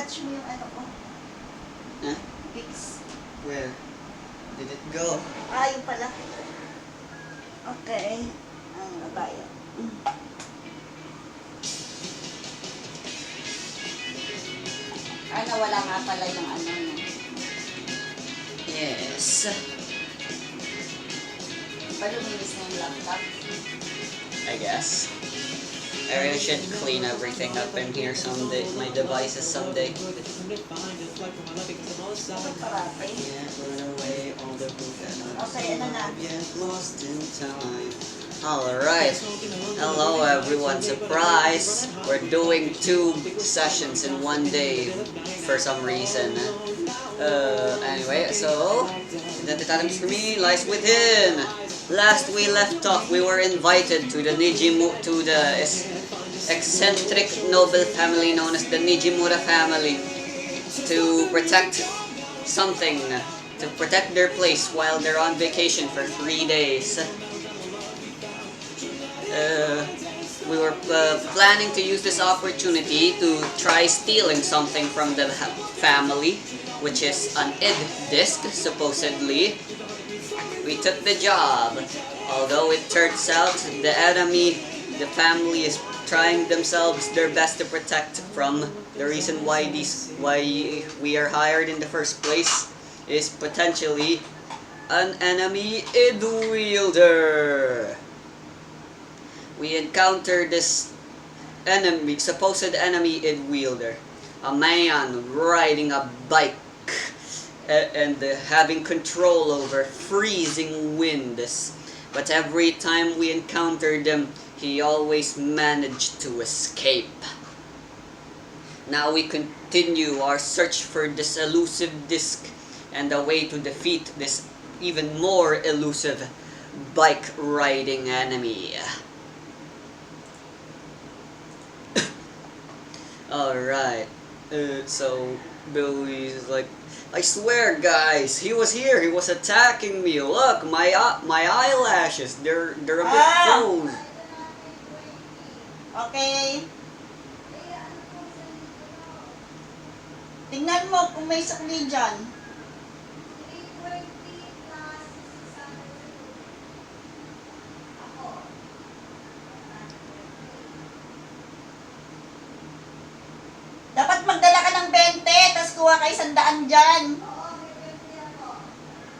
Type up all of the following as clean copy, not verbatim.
catch mo yung ano ko. Huh? Gigs. Where did it go? Ah, yun pala. Okay. Ano tayo? Ah, nawala nga pala yung ano, no? Yes. Paluminis na yung laptop. I guess. I really should clean everything up in here someday. My devices someday. Bakit parate? Yeah, put away all the proof that Okay, ano na? yet lost in time. Alright. Hello everyone. Surprise! We're doing 2 sessions in one day for some reason. Anyway, so Identity for me lies within. Last we left off, we were invited to the eccentric noble family known as the Nijimura family to protect something, to protect their place while they're on vacation for 3 days. We were planning to use this opportunity to try stealing something from the family, which is an ID disc, supposedly. We took the job, although it turns out the enemy, the family, is trying themselves their best to protect from the reason why we are hired in the first place is potentially an enemy ID wielder. We encountered this enemy, supposed enemy ID wielder, a man riding a bike and having control over freezing winds. But every time we encountered him, he always managed to escape. Now we continue our search for this elusive disc and a way to defeat this even more elusive bike riding enemy. Alright, so Billy's like, I swear guys, he was here, he was attacking me. Look, my eyelashes, they're a bit closed. Okay. Tingnan mo kung may sakli dyan. Dapat magdala ka ng 20, tapos kuha ka 100 dyan.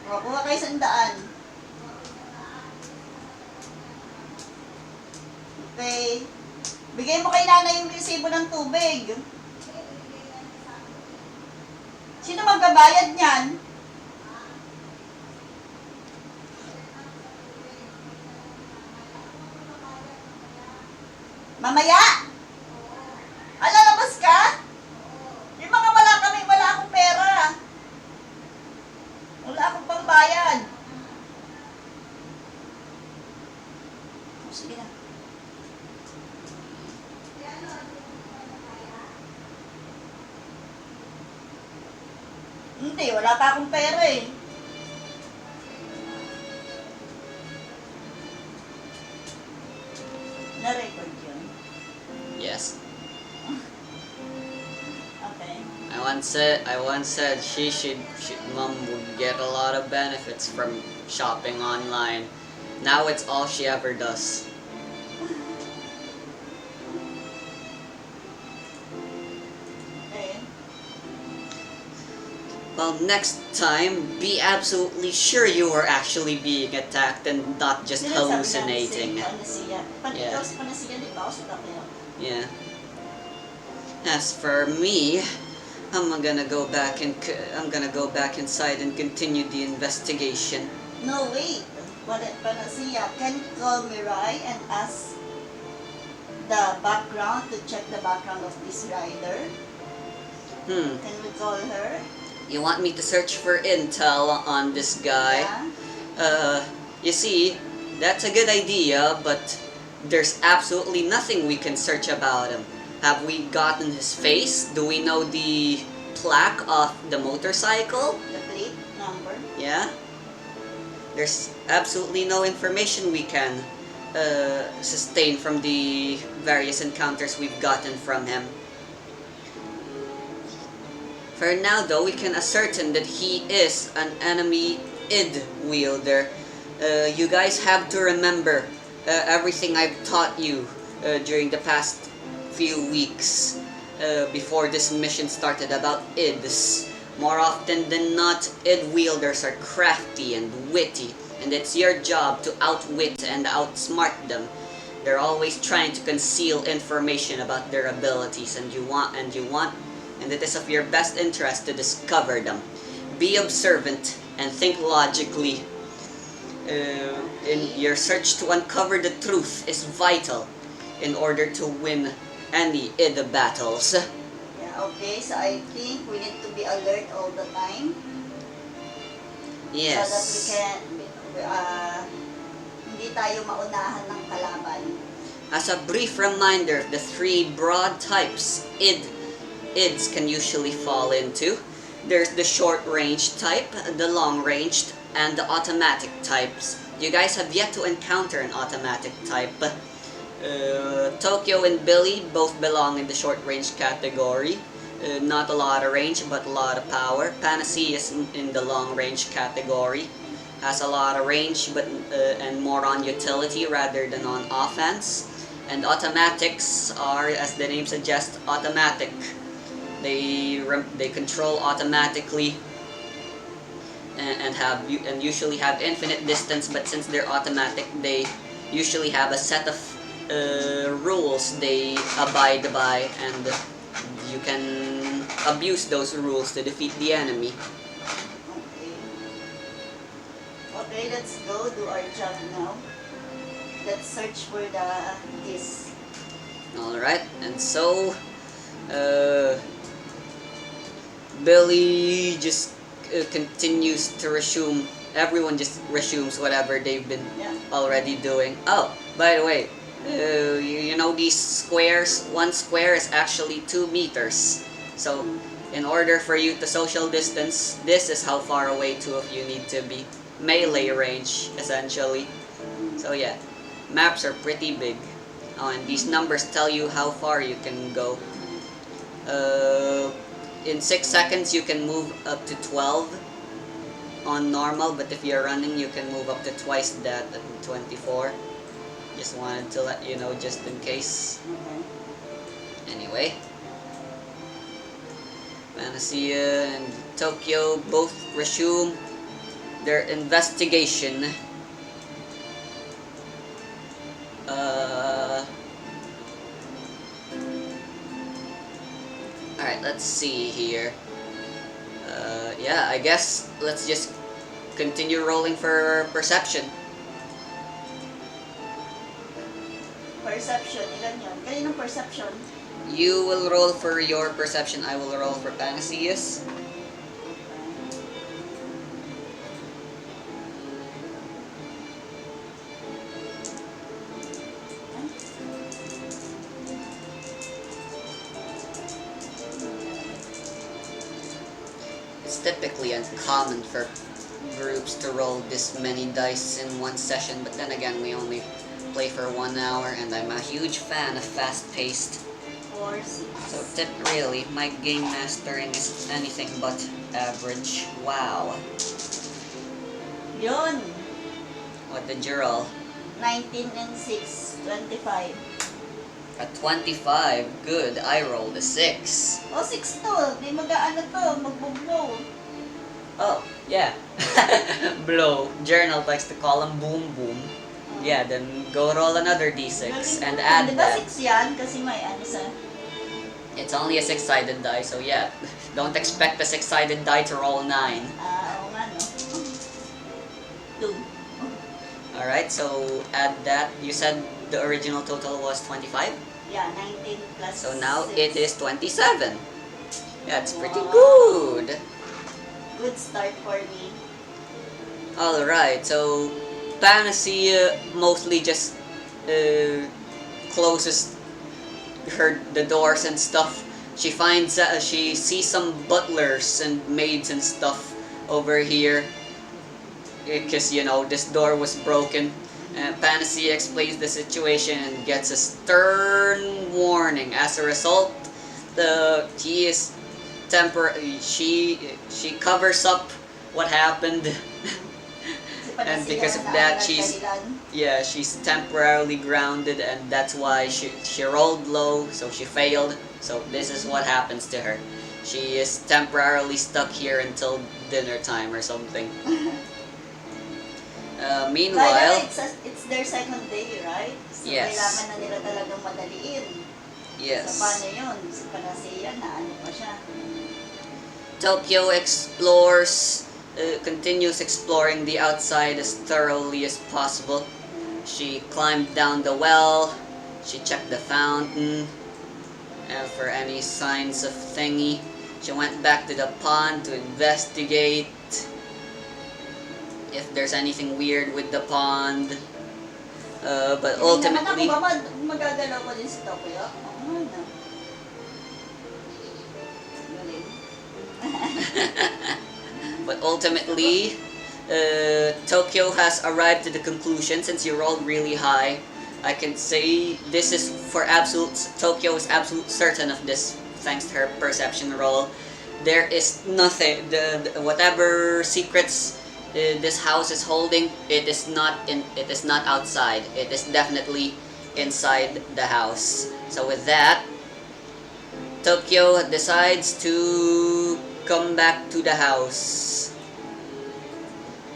O, kuha ka 100. Okay. Bigay mo kay nanay yung resibo ng tubig. Sino magbabayad niyan? Mamaya? Lalabas ka? Yung mga wala akong pera. Wala akong pambayad. Sige na. Hindi, wala pa akong pera eh. Na-record yun? Yes. Okay. I once said mom would get a lot of benefits from shopping online. Now it's all she ever does. Okay. Well, next time, be absolutely sure you are actually being attacked and not just hallucinating. Yeah. Yeah. As for me, I'm gonna go back inside and continue the investigation. No, wait. Panacea, can you call Mirai and ask the background to check the background of this rider? Can we call her? You want me to search for intel on this guy? Yeah. You see, that's a good idea, but there's absolutely nothing we can search about him. Have we gotten his face? Do we know the plaque of the motorcycle? The plate number? Yeah? There's absolutely no information we can sustain from the various encounters we've gotten from him. For now though, we can ascertain that he is an enemy ID wielder. You guys have to remember everything I've taught you during the past few weeks before this mission started about IDs. More often than not, ID wielders are crafty and witty, and it's your job to outwit and outsmart them. They're always trying to conceal information about their abilities, and it is of your best interest to discover them. Be observant and think logically. In your search to uncover the truth is vital in order to win any ID battles. Yeah, okay, so I think we need to be alert all the time. Yes. So that we can, hindi tayo maunahan ng kalaban. As a brief reminder, the three broad types IDs can usually fall into. There's the short-range type, the long-ranged, and the automatic types. You guys have yet to encounter an automatic type. Tokyo and Billy both belong in the short-range category. Not a lot of range, but a lot of power. Panacea is in the long-range category. Has a lot of range, but and more on utility rather than on offense. And automatics are, as the name suggests, automatic. They control automatically and usually have infinite distance, but since they're automatic, they usually have a set of rules they abide by, and you can abuse those rules to defeat the enemy. Okay, let's go do our job now. Let's search for this. Alright, and so Billy just continues to resume. Everyone just resumes whatever they've been already doing. Oh, by the way, you know these squares? One square is actually 2 meters. So, in order for you to social distance, this is how far away two of you need to be. Melee range, essentially. So yeah, maps are pretty big. Oh, and these numbers tell you how far you can go. In 6 seconds, you can move up to 12 on normal, but if you're running, you can move up to twice that at 24. Just wanted to let you know, just in case. Anyway, Panacea and Tokyo both resume their investigation. Alright, let's see here. Yeah, I guess let's just continue rolling for perception. Perception, ilan yun? Kaninong perception? You will roll for your perception, I will roll for Panacea's. It's typically uncommon for groups to roll this many dice in one session, but then again, we only play for 1 hour, and I'm a huge fan of fast-paced. 4, 6. So really, my game mastering is anything but average. Wow. Yun! What did you roll? 19 and 6, 25. A 25. Good. I rolled a 6. Oh, 6 to. Di mag-ano to, mag-blow. Oh, yeah. Blow. Journal likes to call them boom boom. Yeah, then go roll another d6 and add diba that. 6 yan? Kasi may ano sa... It's only a 6-sided die, so yeah. Don't expect a 6-sided die to roll 9. Oo nga, no? 2. Alright, so add that. You said the original total was 25? Yeah, 19 plus So now 6. it is 27. That's pretty good. Good start for me. Alright, so Panacea mostly just closes the doors and stuff. She finds she sees some butlers and maids and stuff over here, because you know this door was broken. Panacea explains the situation and gets a stern warning. As a result, he is she covers up what happened. And because of that, she's temporarily grounded, and that's why she rolled low, so she failed. So this is what happens to her. She is temporarily stuck here until dinner time or something. Meanwhile, it's their second day, right? So yes. kailangan na nila talagang madaliin. Yes. So paano yun? Si Panacea na ano pa siya? Tokyo continues exploring the outside as thoroughly as possible. She climbed down the well, she checked the fountain for any signs of thingy. She went back to the pond to investigate if there's anything weird with the pond. But ultimately... magagalaw ko din si Tokyo. Oo na. But ultimately, Tokyo has arrived to the conclusion, since you rolled really high, I can say this is for absolute, Tokyo is absolute certain of this, thanks to her perception roll. There is nothing, whatever secrets this house is holding, it is not outside, it is definitely inside the house. So with that, Tokyo decides to come back to the house.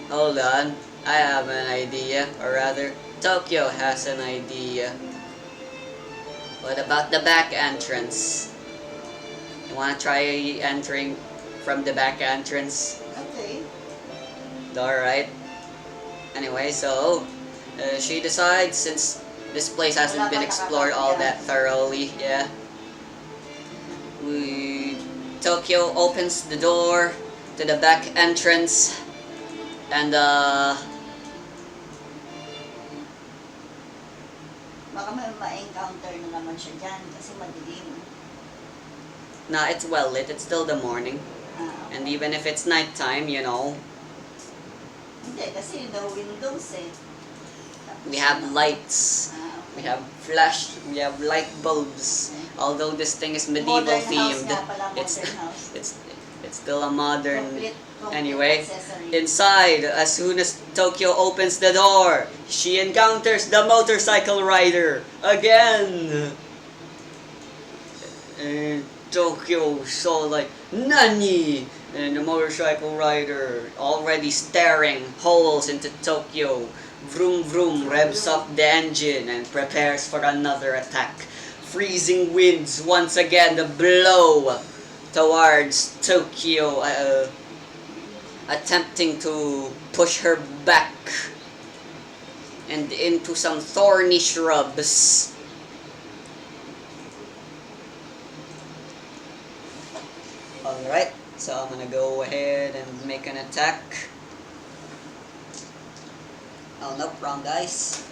Hold on, I have an idea, or rather, Tokyo has an idea. What about the back entrance? You wanna try entering from the back entrance? Okay. Alright. Anyway, so, she decides, since this place hasn't been explored all that thoroughly, yeah. Tokyo opens the door to the back entrance, and baka may ma-encounter na naman siya dyan kasi madilim. nah, it's well lit, it's still the morning. And even if it's nighttime, you know, hindi, kasi the windows eh. we have lights, we have we have light bulbs. Although this thing is medieval Modern themed, house it's still a modern. Complete Anyway, accessory. inside, as soon as Tokyo opens the door, she encounters the motorcycle rider again. And Tokyo saw like, Nani? And the motorcycle rider, already staring holes into Tokyo, vroom vroom, revs up the engine and prepares for another attack. Freezing winds once again blow towards Tokyo, attempting to push her back and into some thorny shrubs. Alright, so I'm gonna go ahead and make an attack. Oh nope, wrong dice.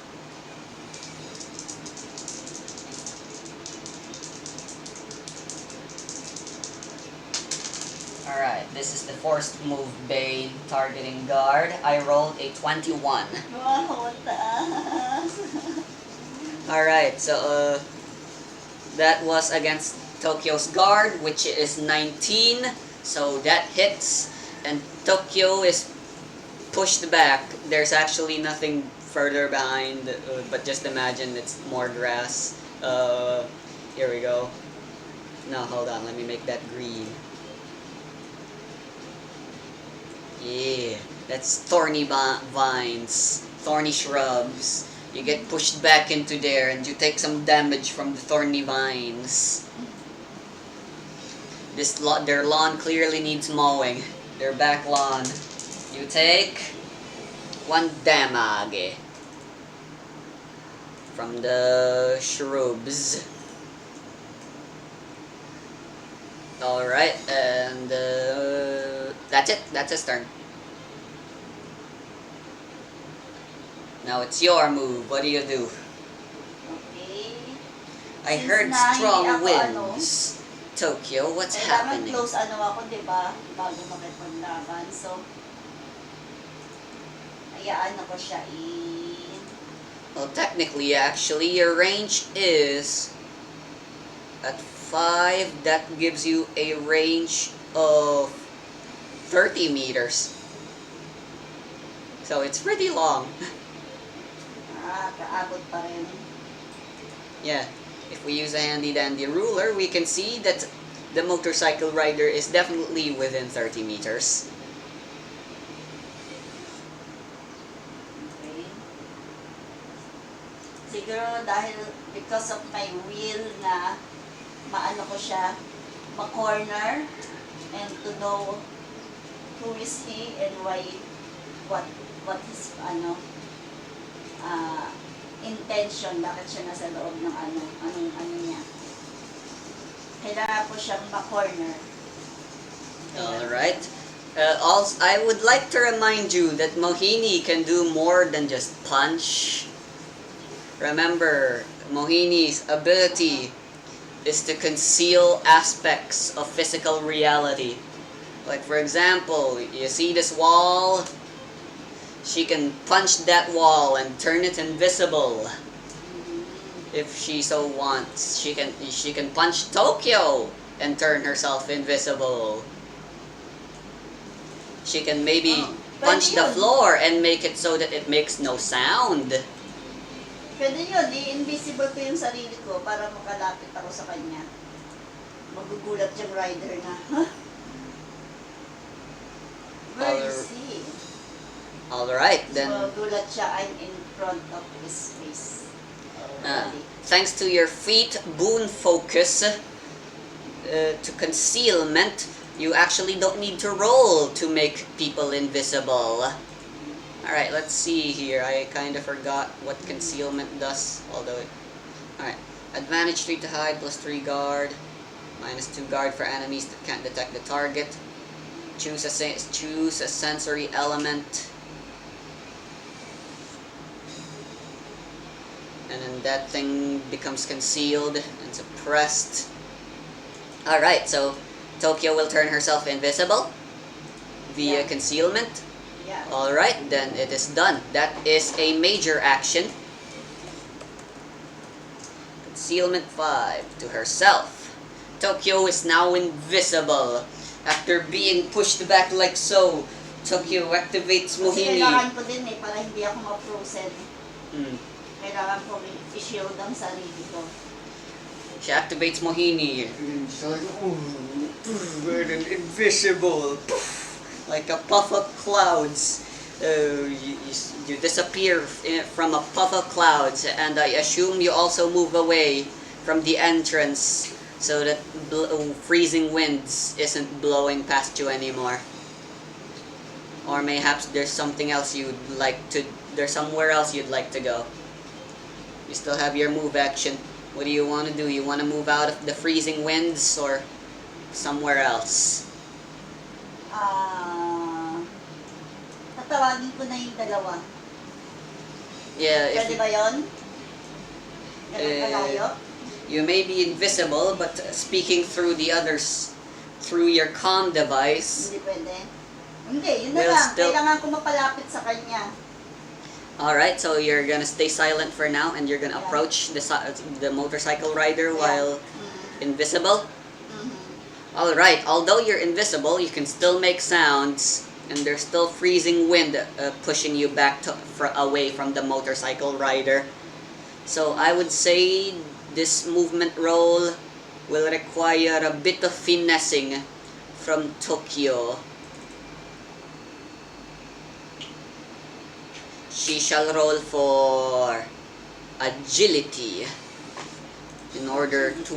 Alright, this is the first move, Bane, targeting guard. I rolled a 21. Wow, taas. Alright, so that was against Tokyo's guard, which is 19. So that hits, and Tokyo is pushed back. There's actually nothing further behind, but just imagine it's more grass. Here we go. No, hold on, let me make that green. Yeah, that's thorny vines, thorny shrubs. You get pushed back into there and you take some damage from the thorny vines. Their lawn clearly needs mowing. Their back lawn. You take 1 damage from the shrubs. Alright, and that's it. That's his turn. Now it's your move. What do you do? Okay. I Since heard nahi strong ako, winds. Tokyo, what's happening? Close ako, diba? Bago makipaglaban. So, hayaan ako siya Well, technically, actually, your range is at 5, that gives you a range of 30 meters. So it's pretty long. Kaabot pa rin. Yeah, if we use a handy dandy ruler, we can see that the motorcycle rider is definitely within 30 meters. Okay. Siguro dahil because of my wheel na maano ko siya, ma-corner and to know who is he and why, what his intention, bakit siya nasa loob ng anong niya. Kailangan po siyang ma-corner. Alright. Also, I would like to remind you that Mohini can do more than just punch. Remember, Mohini's ability is to conceal aspects of physical reality. Like for example, you see this wall, she can punch that wall and turn it invisible. If she so wants, she can punch Tokyo and turn herself invisible. She can maybe punch the floor and make it so that it makes no sound. Pwede yun, i-invisible ko yung sarili ko para makalapit ako sa kanya. Magugulat yung rider na, huh? Where is he? Alright, then. So, gulat siya, I'm in front of his face. Thanks to your feet boon focus to concealment, you actually don't need to roll to make people invisible. Alright, let's see here. I kind of forgot what concealment does, although alright. Advantage 3 to hide, plus 3 guard, minus 2 guard for enemies that can't detect the target. Choose a sensory element. And then that thing becomes concealed and suppressed. Alright, so Tokyo will turn herself invisible via concealment. Yeah. Alright, then it is done. That is a major action. Concealment 5 to herself. Tokyo is now invisible. After being pushed back like so, Tokyo activates Kasi Mohini. kailangan ko din para hindi ako ma-frozen. Hmm. Kailangan ko i-shield ang sarili ko. She activates Mohini. She's like, we're invisible. Like a puff of clouds. You disappear from a puff of clouds, and I assume you also move away from the entrance so that freezing winds isn't blowing past you anymore. Or mayhaps there's something else there's somewhere else you'd like to go. You still have your move action. What do you want to do? You want to move out of the freezing winds or somewhere else? Tatawagin ko na yung dalawa. Yeah, Pwede ba yun? Ganun kalayo? You may be invisible, but speaking through the others, through your comm device. Hindi pwede. Hindi, yun na lang. Kailangan ko mapalapit sa kanya. Alright, so you're gonna stay silent for now, and you're gonna approach the motorcycle rider while invisible. Alright, although you're invisible, you can still make sounds, and there's still freezing wind pushing you back away from the motorcycle rider. So I would say this movement roll will require a bit of finessing from Tokyo. She shall roll for agility in order to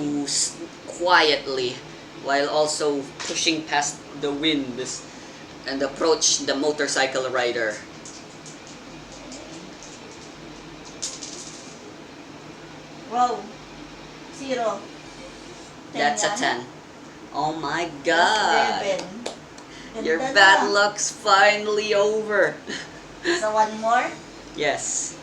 quietly, while also pushing past the wind and approach the motorcycle rider. Wow. 0. That's a 10. Oh my god. 11. Your Ganda bad na. luck's finally over. So one more. Yes.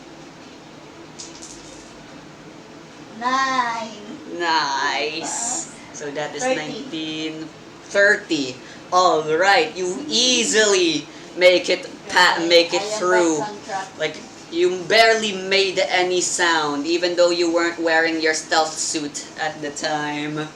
9. Nice. So that is 30. 19, 30. All right, you easily make it through. Like you barely made any sound, even though you weren't wearing your stealth suit at the time.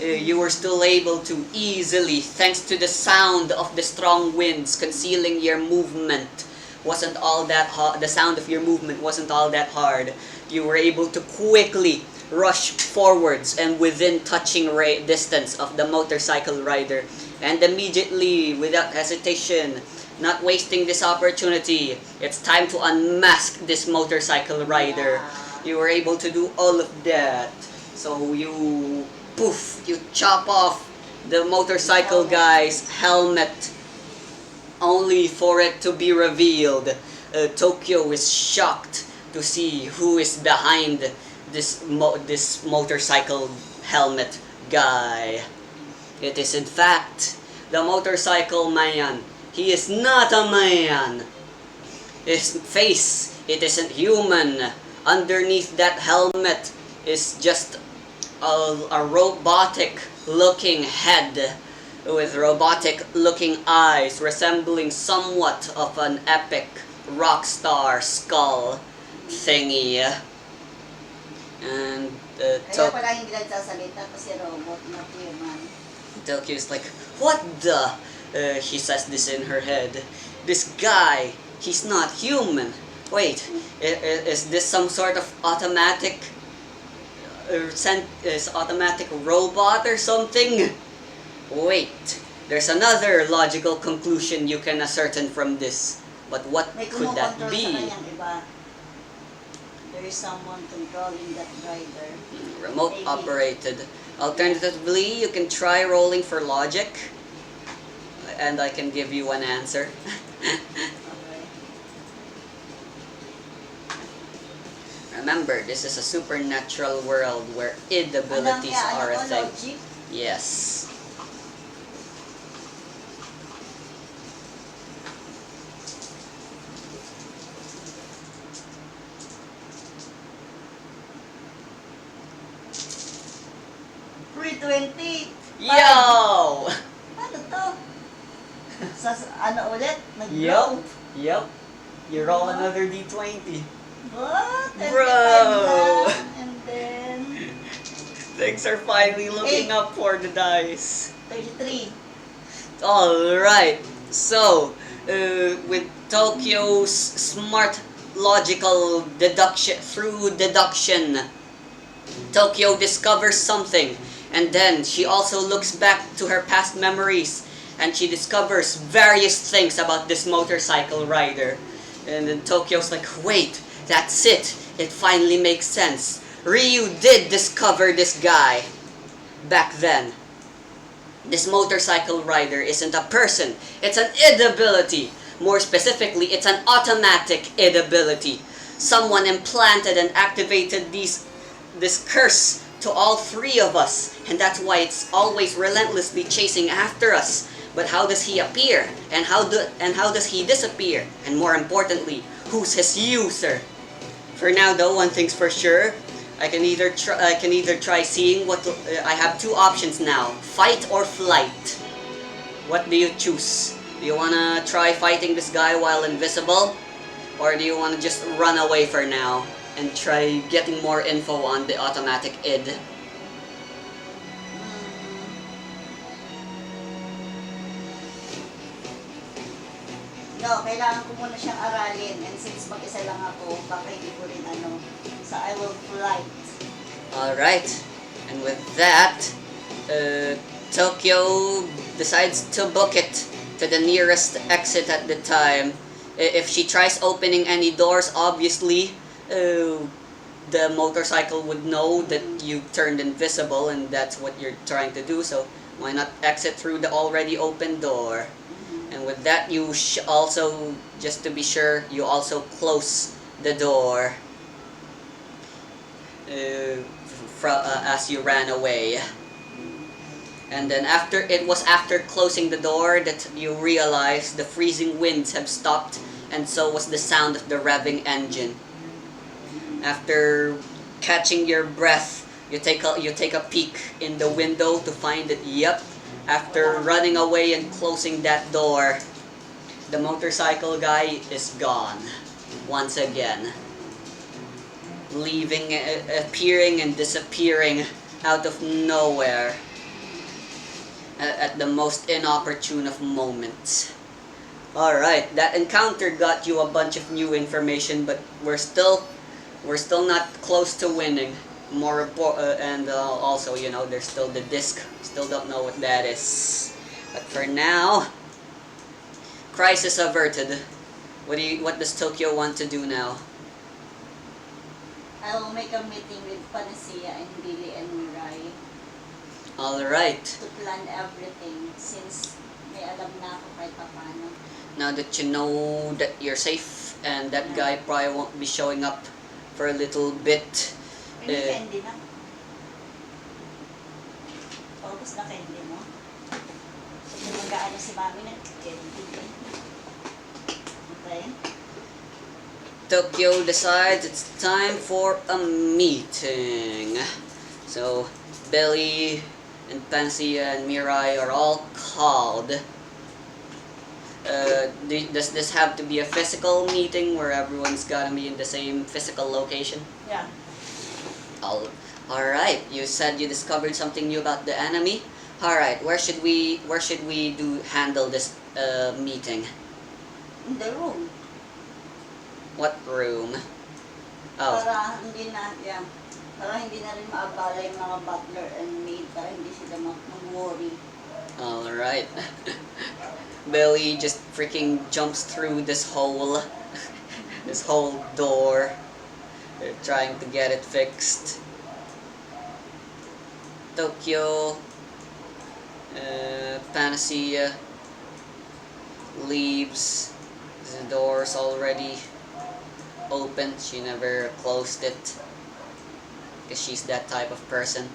You were still able to easily, thanks to the sound of the strong winds concealing your movement, wasn't all that hard. The sound of your movement wasn't all that hard. You were able to quickly rush forwards and within touching distance of the motorcycle rider, and immediately, without hesitation, not wasting this opportunity, it's time to unmask this motorcycle rider. You were able to do all of that. So you chop off the motorcycle guy's helmet, only for it to be revealed. Tokyo is shocked to see who is behind this motorcycle helmet guy. It is in fact the motorcycle man. He is not a man. His face, it isn't human. Underneath that helmet is just a robotic looking head with robotic looking eyes resembling somewhat of an epic rock star skull thingy. And Kaya pala hindi nagsasalita kasi robot, not human. Tokyo's like, what the? She says this in her head. This guy, he's not human. Wait, is this some sort of automatic automatic robot or something? Wait, there's another logical conclusion you can ascertain from this. But what could that be? There is someone controlling that rider. Remote operated. Alternatively, you can try rolling for logic, and I can give you an answer. Remember, this is a supernatural world where id abilities are a thing. Logic? Yes. $320. Yo! Ano to? Sa ano ulit? Nag-grow? Yup. You roll another D20. What? Bro! And then... Things are finally looking up for the dice. 33. Alright. So, with Tokyo's smart logical deduction, Tokyo discovers something. And then she also looks back to her past memories and she discovers various things about this motorcycle rider. And then Tokyo's like, wait, that's it. It finally makes sense. Ryu did discover this guy back then. This motorcycle rider isn't a person. It's an id ability. More specifically, it's an automatic id ability. Someone implanted and activated this curse to all three of us, and that's why it's always relentlessly chasing after us. But how does he appear? And how does he disappear? And more importantly, who's his user? For now though, one thing's for sure. I can either try seeing what I have two options now: fight or flight. What do you choose? Do you wanna try fighting this guy while invisible? Or do you wanna just run away for now and try getting more info on the automatic id? No, kailangan ko muna siyang aralin. And since mag-isa lang ako, baka hindi ko rin ano. So I will flight. Alright. And with that, Tokyo decides to book it to the nearest exit at the time. If she tries opening any doors, obviously, the motorcycle would know that you turned invisible and that's what you're trying to do. So why not exit through the already open door? And with that, you also, just to be sure, you also close the door as you ran away. And then after closing the door that you realize the freezing winds have stopped, and so was the sound of the revving engine. After catching your breath, you take a peek in the window to find that, yep, after running away and closing that door, the motorcycle guy is gone once again, appearing and disappearing out of nowhere. at the most inopportune of moments. Alright, that encounter got you a bunch of new information, but we're still not close to winning. Also, you know, there's still the disc. Still don't know what that is. But for now, crisis averted. What does Tokyo want to do now? I will make a meeting with Panacea and Billy and Mirai Alright. to plan everything since may alam na ako kahit paano. Now that you know that you're safe and that guy probably won't be showing up for a little bit. Hindi candy na. Paubos na candy mo. So kung mag-aano si mami na candy. Okay. Tokyo decides it's time for a meeting. So Billy and Panacea and Mirai are all called. Does this have to be a physical meeting where everyone's gotta be in the same physical location? Yeah. Alright, you said you discovered something new about the enemy. Alright, where should we handle this meeting? In the room. What room? Oh. Para hindi na rin maabala yung mga butler and maid para hindi sila mag-worry. Alright. Billy just freaking jumps through this hole. This whole door. They're trying to get it fixed. Tokyo, Panacea leaves. The door's already open. She never closed it because she's that type of person.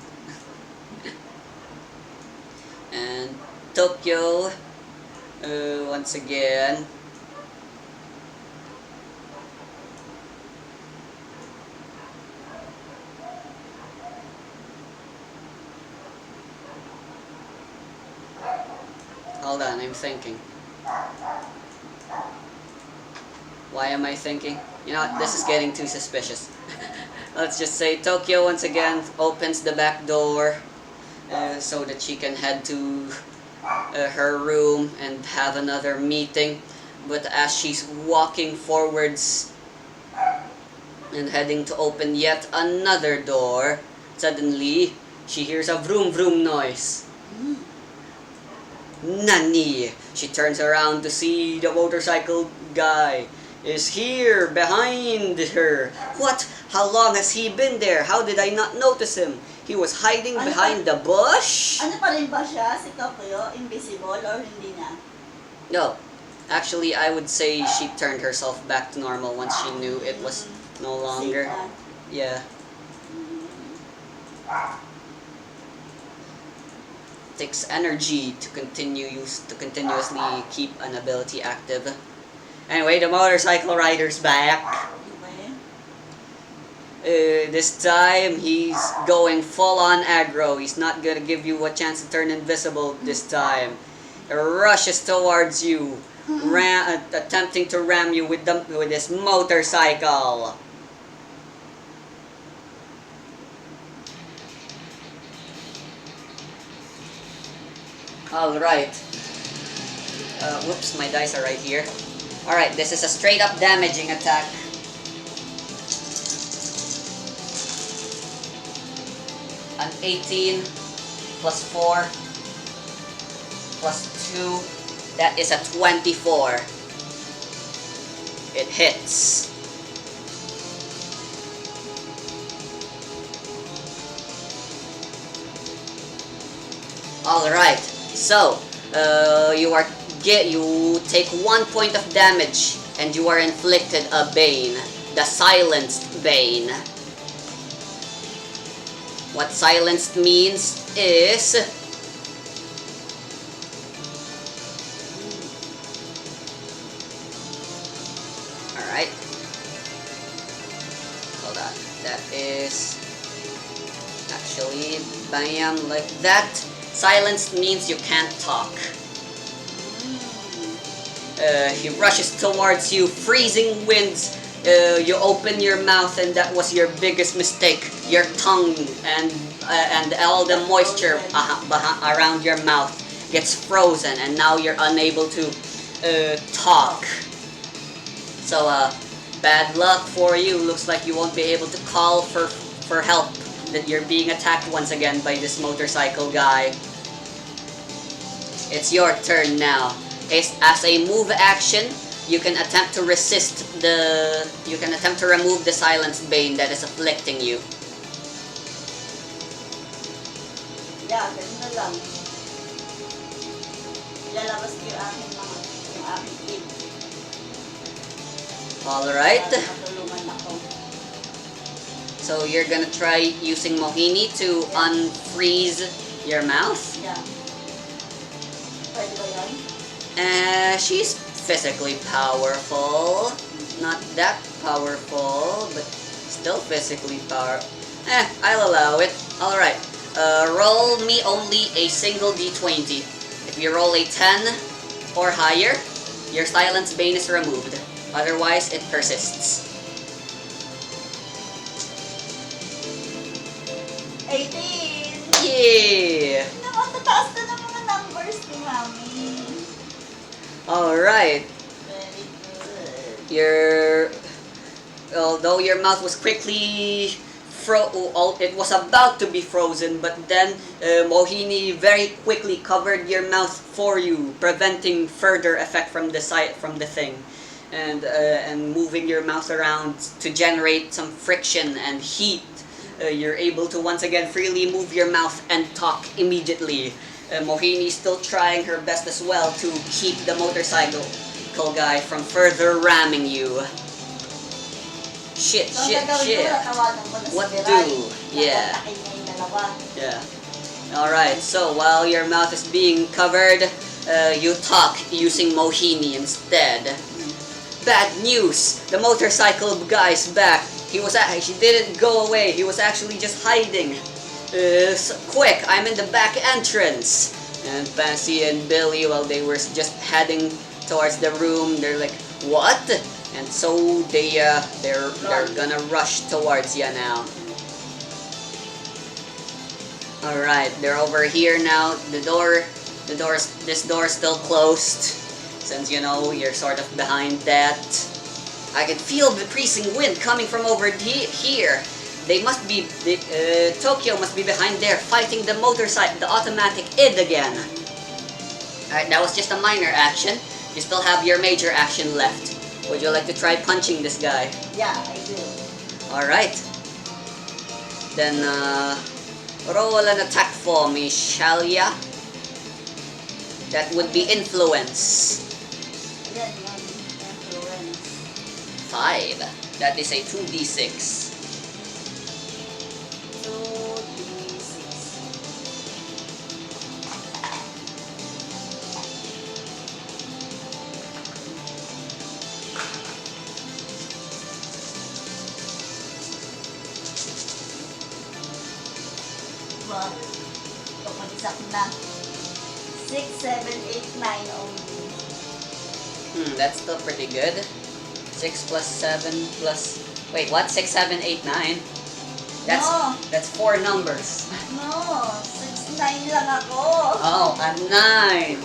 And Tokyo, once again, hold on, I'm thinking. Why am I thinking? You know what, this is getting too suspicious. Let's just say Tokyo once again opens the back door so that she can head to her room and have another meeting. But as she's walking forwards and heading to open yet another door, suddenly she hears a vroom vroom noise. Nani! She turns around to see the motorcycle guy is here behind her. What? How long has he been there? How did I not notice him? He was hiding behind the bush? Ano pa rin ba siya, si Tokyo? Invisible or hindi na? No. Actually, I would say she turned herself back to normal once she knew it was no longer. Yeah. Takes energy to continuously keep an ability active. Anyway, the motorcycle rider's back. This time, he's going full-on aggro. He's not gonna give you a chance to turn invisible this time. He rushes towards you, attempting to ram you with his motorcycle. Alright. Whoops, my dice are right here. Alright, this is a straight-up damaging attack. An 18 plus 4 plus 2, that is a 24. It hits. Alright, so you take 1 point of damage and you are inflicted a bane, the silenced bane. What silenced means is alright. Hold on. That is actually bam like that. Silenced means you can't talk. He rushes towards you, freezing winds. You open your mouth and that was your biggest mistake. Your tongue and all the moisture around your mouth gets frozen, and now you're unable to talk. So, bad luck for you. Looks like you won't be able to call for help. That you're being attacked once again by this motorcycle guy. It's your turn now. As a move action, you can attempt to remove the silence bane that is afflicting you. Yeah, ganun na lang. Lalabas ko yung aking kid. Alright. Para matulungan ako. So you're gonna try using Mohini to unfreeze your mouth? Yeah. Pwede ba yan? She's physically powerful. Not that powerful, but still physically powerful. I'll allow it. Alright. Roll me only a single d20. If you roll a 10 or higher, your silence bane is removed. Otherwise, it persists. 18! Yeah! Nakatataas na ng mga numbers ni Mami. Alright. Very good. Although your mouth was quickly it was about to be frozen, but then Mohini very quickly covered your mouth for you, preventing further effect from the thing, and moving your mouth around to generate some friction and heat. You're able to once again freely move your mouth and talk immediately. Mohini is still trying her best as well to keep the motorcycle guy from further ramming you. Shit. What do? Yeah. Yeah. Alright, so while your mouth is being covered, you talk using Mohini instead. Bad news! The motorcycle guy's back. He didn't go away. He was actually just hiding. Quick, I'm in the back entrance. And Pansy and Billy, while they were just heading towards the room, they're like, what? And so they're gonna rush towards you now. Alright, they're over here now. This door is still closed. Since you're sort of behind that. I can feel the freezing wind coming from over here. Tokyo must be behind there, fighting the motorcycle, the automatic ID again. Alright, that was just a minor action. You still have your major action left. Would you like to try punching this guy? Yeah, I do. Alright. Then, roll an attack for me, shall ya? That would be influence. Yan, influence. 5. That is a 2d6. 2d6. Wow. Pag-exact na. 6, 7, 8, 9 only. That's still pretty good. 6 plus 7 plus... Wait, what? 6, 7, 8, 9? That's 4 numbers. No, 6, 9 lang ako. Oh, a 9.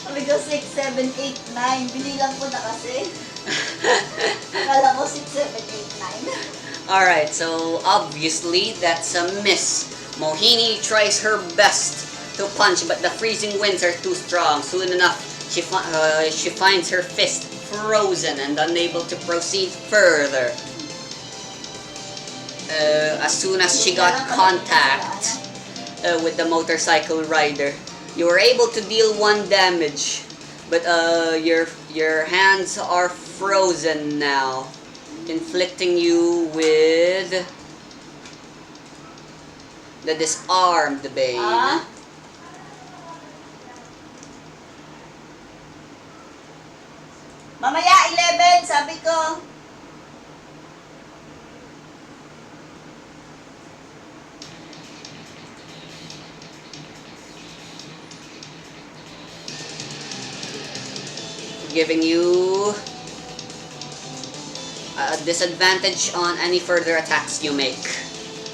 Sabi ko 6, 7, 8, 9. Binilang ko na kasi. Akala ko 6, 7, 8, 9. Alright, so obviously that's a miss. Mohini tries her best to punch, but the freezing winds are too strong. Soon enough, she finds her fist frozen and unable to proceed further. As soon as she got contact with the motorcycle rider, you were able to deal 1 damage, but your hands are frozen now, inflicting you with the disarmed bane. Mamaya 11, sabi ko. Giving you a disadvantage on any further attacks you make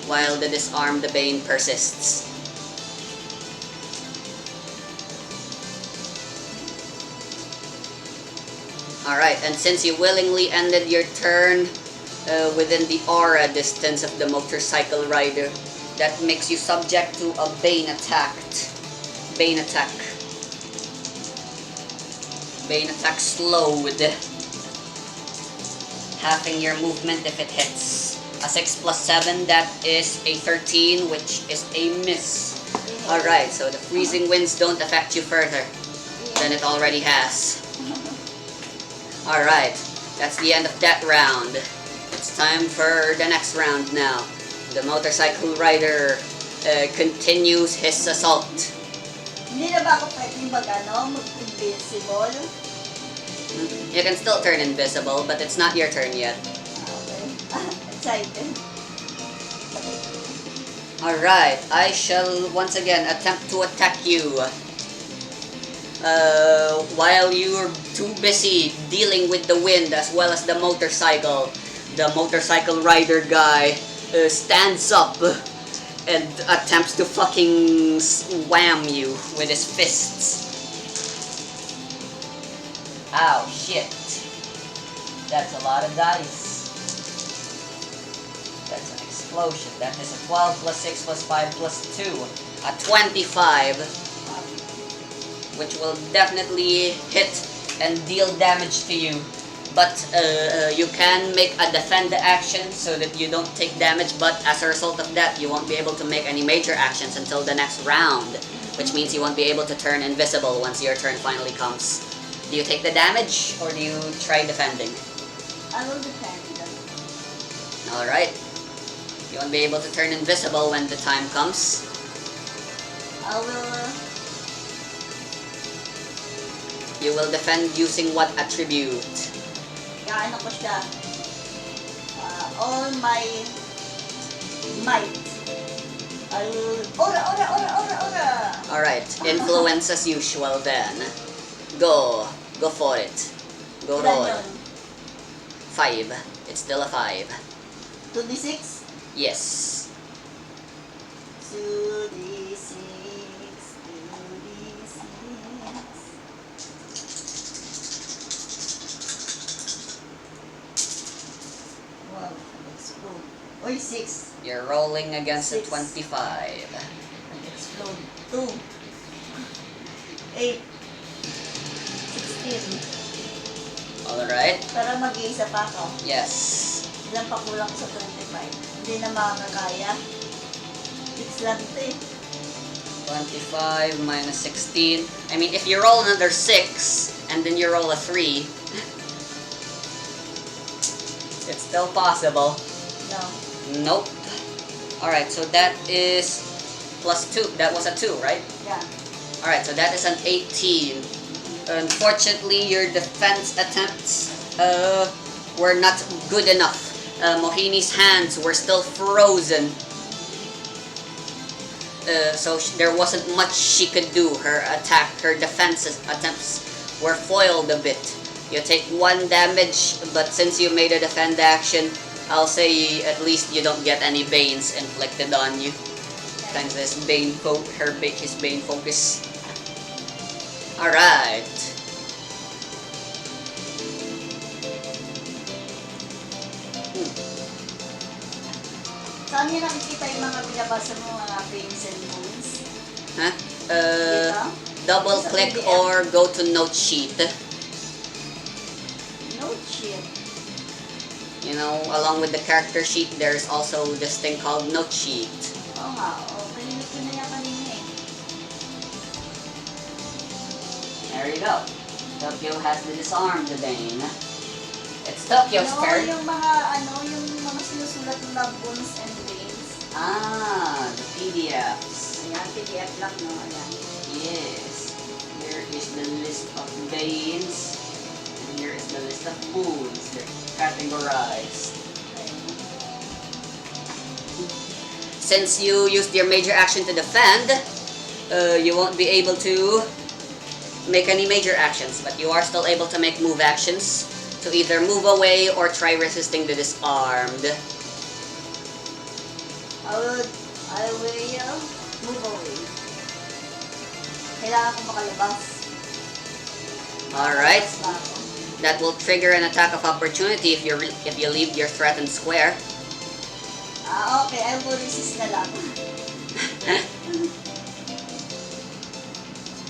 while the disarmed bane persists. Alright, and since you willingly ended your turn within the aura distance of the motorcycle rider, that makes you subject to a Bane attack. Bane attack. Bane attack slowed. Halving your movement if it hits. A 6 plus 7, that is a 13, which is a miss. Alright, so the freezing winds don't affect you further than it already has. Alright, that's the end of that round. It's time for the next round now. The motorcycle rider continues his assault. Hindi na ba ako pwedeng mag-invincible? You can still turn invisible, but it's not your turn yet. Okay. Excited. Alright, I shall once again attempt to attack you. While you're too busy dealing with the wind as well as the motorcycle rider guy stands up and attempts to fucking wham you with his fists. Ow, shit. That's a lot of dice. That's an explosion. That is a 12 plus 6 plus 5 plus 2. A 25. Which will definitely hit and deal damage to you. But you can make a defend action so that you don't take damage, but as a result of that, you won't be able to make any major actions until the next round. Which means you won't be able to turn invisible once your turn finally comes. Do you take the damage, or do you try defending? I will defend them. Alright. You won't be able to turn invisible when the time comes. I will... You will defend using what attribute? Ano ko siya? All my might. I will... Ora! Alright, influence as usual then. Go for it. Go roll. 5. It's still a 5. 2d6? Yes. 2d6. Wow, explode. Oy, 6. You're rolling against a 6. 25. Explode. 2. 8. 16. Alright. Para mag-iisa pa ako. Yes. Ilan pa kulang sa 25? Hindi na makakaya. 6 lang ito eh. 25 minus 16. I mean, if you roll another 6, and then you roll a 3, it's still possible. No. Nope. Alright, so that is plus 2. That was a 2, right? Yeah. Alright, so that is an 18. Unfortunately, your defense attempts were not good enough. Mohini's hands were still frozen. So there wasn't much she could do. Her defense attempts were foiled a bit. You take 1 damage, but since you made a defend action, I'll say at least you don't get any banes inflicted on you. Thanks to his bane focus. Alright. Saan niyo nakikita yung mga binabasa mo mga veins and wounds? Huh? Dito? Double Sa click PDF? or go to note sheet. No shit. You know, along with the character sheet, there's also this thing called note sheet. Oo nga. Kalimit ko na yan kanina eh. There you go. Tokyo has the disarmed Bane. It's Tokyo's turn. Yung mga sinusulat ng love wounds and veins. Ah, the PDFs. Ayan, PDF lang, no? Ayan. Yes. Here is the list of veins. And here is the list of wounds. They're categorized. Since you used your major action to defend, you won't be able to make any major actions, but you are still able to make move actions to either move away or try resisting the disarmed. I will move away. Kailangan ko makalabas. Alright. Makalabas na ako. That will trigger an attack of opportunity if you leave your threatened square. Okay, I will resist na lang.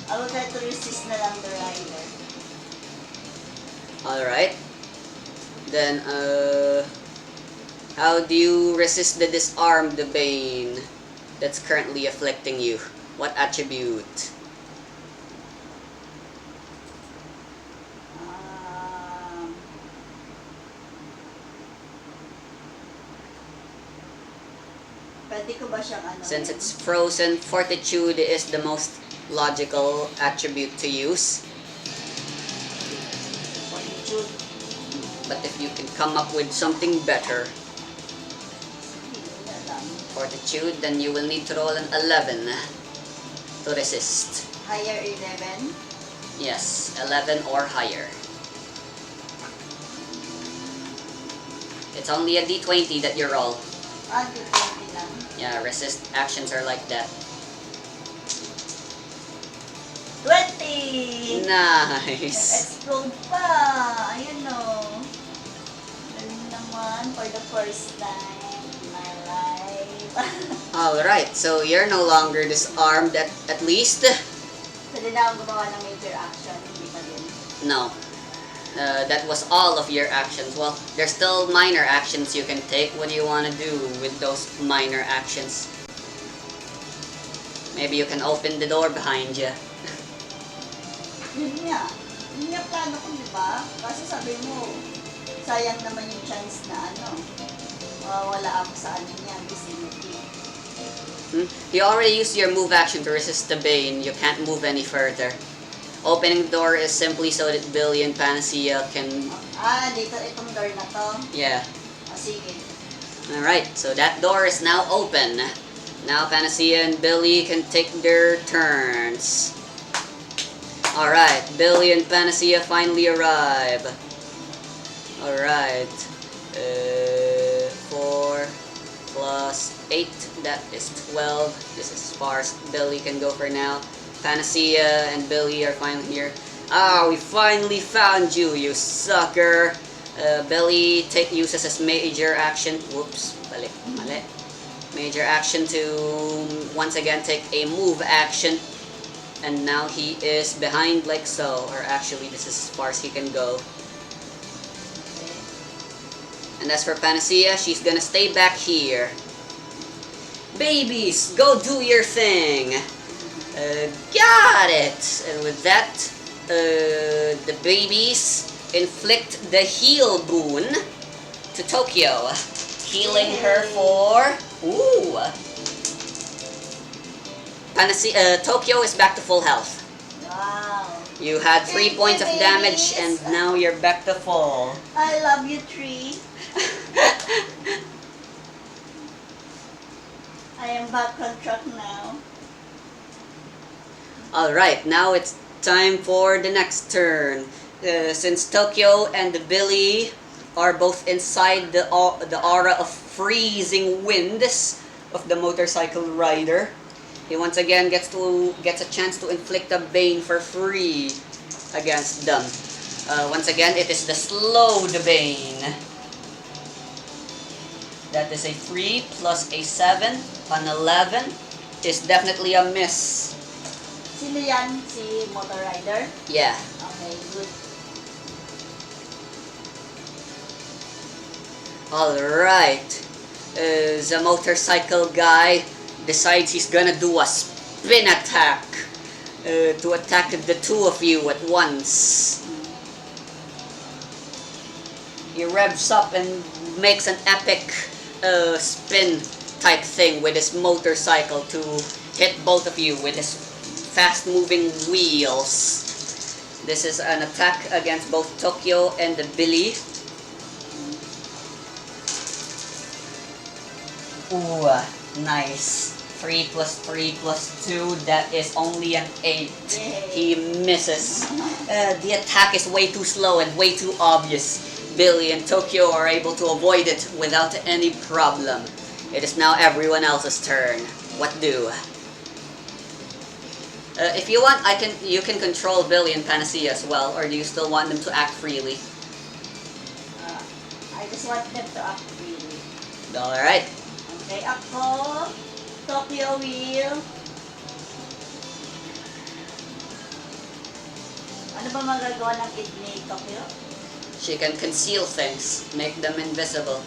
I will try to resist na lang the rider. Alright. Then, how do you resist the disarm the Bane that's currently afflicting you? What attribute? Pwede ko ba siyang ano? Since it's frozen, Fortitude is the most logical attribute to use. Fortitude. But if you can come up with something better, Fortitude, then you will need to roll an 11 to resist. Higher 11? Yes, 11 or higher. It's only a d20 that you roll. D20 lang. Yeah, resist actions are like that. 20! Nice! Explode pa! Ayun o. Galing naman for the first time in my life. Alright, so you're no longer disarmed at least? Pwede na akong gumawa ng major action, hindi pa din. No. That was all of your actions. Well, there's still minor actions you can take. What do you want to do with those minor actions? Maybe you can open the door behind you. Yun nga. Yun nga plano ko, di ba? Kasi sabi mo, sayang naman yung chance na wala ako sa niya, vicinity. You already used your move action to resist the Bane. You can't move any further. Opening the door is simply so that Billy and Panacea can... Dito itong door na to? Yeah. Sige. Alright, so that door is now open. Now Panacea and Billy can take their turns. Alright, Billy and Panacea finally arrive. Alright. 4 plus 8, that is 12. This is as far as Billy can go for now. Panacea and Billy are finally here. We finally found you, you sucker. Billy uses his major action. Whoops, mali. Major action to once again take a move action. And now he is behind like so. Or actually, this is as far as he can go. And as for Panacea, she's gonna stay back here. Babies, go do your thing. Got it! And with that, the babies inflict the heal boon to Tokyo, healing her for... Ooh! Tokyo is back to full health. Wow! You had 3 points of damage and now you're back to full. I love you, Tree. I am back on track now. Alright, now it's time for the next turn. Since Tokyo and Billy are both inside the aura of freezing winds of the motorcycle rider, he once again gets a chance to inflict a bane for free against them. Once again, it is the slowed bane. That is a 3 plus a 7. An 11 is definitely a miss. Sino yan? Si Motor Rider? Yeah. Okay, good. Alright. The motorcycle guy decides he's gonna do a spin attack to attack the two of you at once. He revs up and makes an epic spin type thing with his motorcycle to hit both of you with his fast-moving wheels. This is an attack against both Tokyo and Billy. Ooh, nice. 3 plus 3 plus 2, that is only an 8. He misses. The attack is way too slow and way too obvious. Billy and Tokyo are able to avoid it without any problem. It is now everyone else's turn. What do? If you want, you can control Billy and Panacea as well, or do you still want them to act freely? I just want them to act freely. Alright. Okay, ako, Tokyo will... Ano ba magagawa ng kid ni Tokyo? She can conceal things, make them invisible.